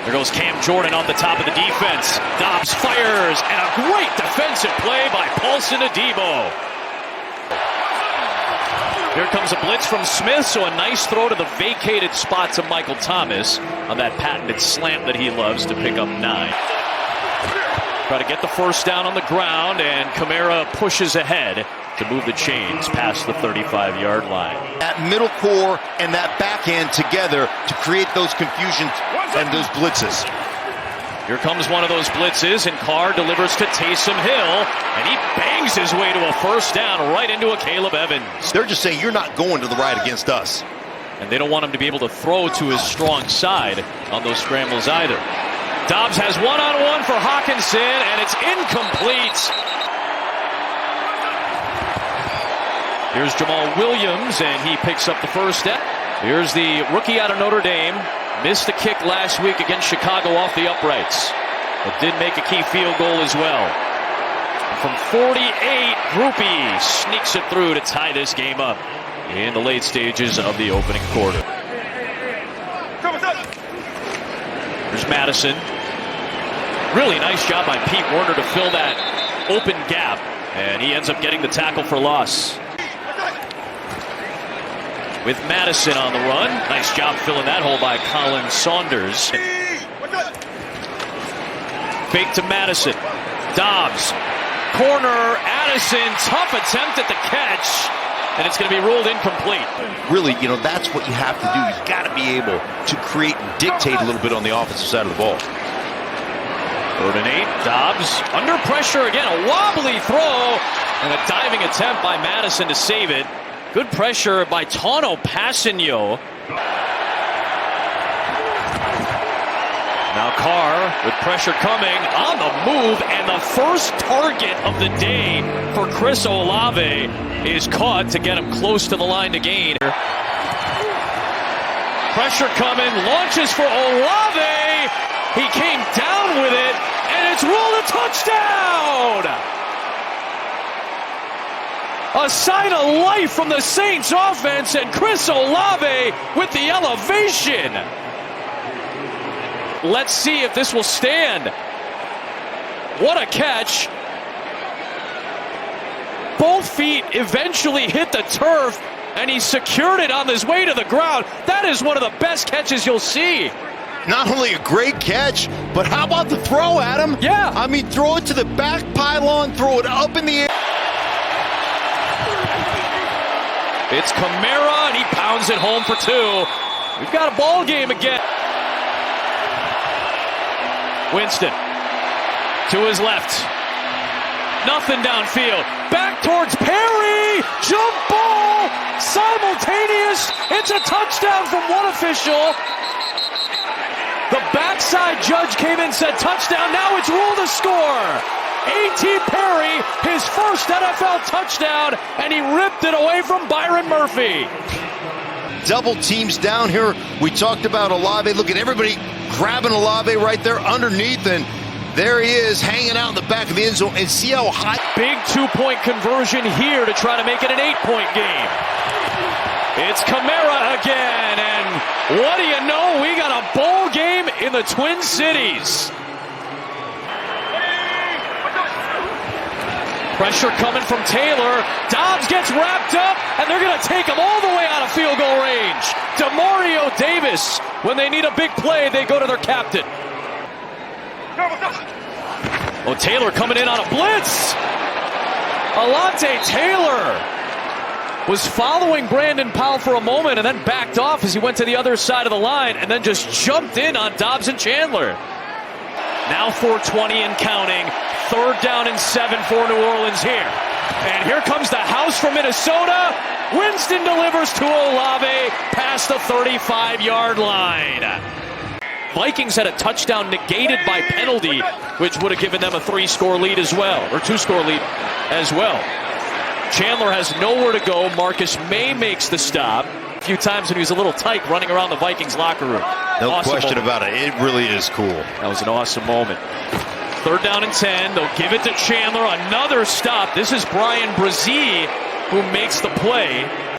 There goes Cam Jordan on the top of the defense. Dobbs fires, and a great defensive play by Paulson Adebo. Here comes a blitz from Smith, so a nice throw to the vacated spot to Michael Thomas on that patented slant that he loves to pick up 9. Try to get the first down on the ground, and Kamara pushes ahead to move the chains past the 35-yard line. That middle core and that back end together to create those confusions and those blitzes. Here comes one of those blitzes, and Carr delivers to Taysom Hill, and he bangs his way to a first down right into a Caleb Evans. They're just saying, you're not going to the right against us. And they don't want him to be able to throw to his strong side on those scrambles either. Dobbs has one-on-one for Hawkinson, and it's incomplete. Here's Jamal Williams, and he picks up the first step. Here's the rookie out of Notre Dame. Missed the kick last week against Chicago off the uprights, but did make a key field goal as well. From 48, Groupie sneaks it through to tie this game up in the late stages of the opening quarter. There's Madison. Really nice job by Pete Werner to fill that open gap, and he ends up getting the tackle for loss. With Madison on the run. Nice job filling that hole by Colin Saunders. Fake to Madison. Dobbs. Corner. Addison. Tough attempt at the catch. And it's going to be ruled incomplete. Really, that's what you have to do. You've got to be able to create and dictate a little bit on the offensive side of the ball. 3rd and 8. Dobbs under pressure again. A wobbly throw. And a diving attempt by Madison to save it. Good pressure by Tano Passigno. Now Carr with pressure coming on the move, and the first target of the day for Chris Olave is caught to get him close to the line to gain. Pressure coming, launches for Olave. He came down with it, and it's ruled a touchdown! A sign of life from the Saints offense, and Chris Olave with the elevation. Let's see if this will stand. What a catch. Both feet eventually hit the turf, and he secured it on his way to the ground. That is one of the best catches you'll see. Not only a great catch, but how about the throw, Adam? Yeah. I mean, throw it to the back pylon, throw it up in the air. It's Kamara, and he pounds it home for 2. We've got a ball game again. Winston to his left. Nothing downfield. Back towards Perry. Jump ball. Simultaneous. It's a touchdown from one official. The backside judge came in and said touchdown. Now it's ruled a score. A.T. Perry, his first NFL touchdown, and he ripped it away from Byron Murphy. Double teams down here. We talked about Olave. Look at everybody grabbing Olave right there underneath, and there he is hanging out in the back of the end zone. And see how high. Big 2-point conversion here to try to make it an 8-point game. It's Kamara again, and what do you know? We got a bowl game in the Twin Cities. Pressure coming from Taylor. Dobbs gets wrapped up, and they're going to take him all the way out of field goal range. Demario Davis, when they need a big play, they go to their captain. Oh, Taylor coming in on a blitz. Alontae Taylor was following Brandon Powell for a moment and then backed off as he went to the other side of the line and then just jumped in on Dobbs and Chandler. Now 4:20 and counting. 3rd down and 7 for New Orleans here. And here comes the house from Minnesota. Winston delivers to Olave past the 35-yard line. Vikings had a touchdown negated by penalty, which would have given them a 3-score lead as well, or 2-score lead as well. Chandler has nowhere to go. Marcus May makes the stop. A few times when he was a little tight running around the Vikings locker room. No awesome question moment. about it. It really is cool. That was an awesome moment. 3rd down and 10. They'll give it to Chandler. Another stop. This is Brian Brzee who makes the play.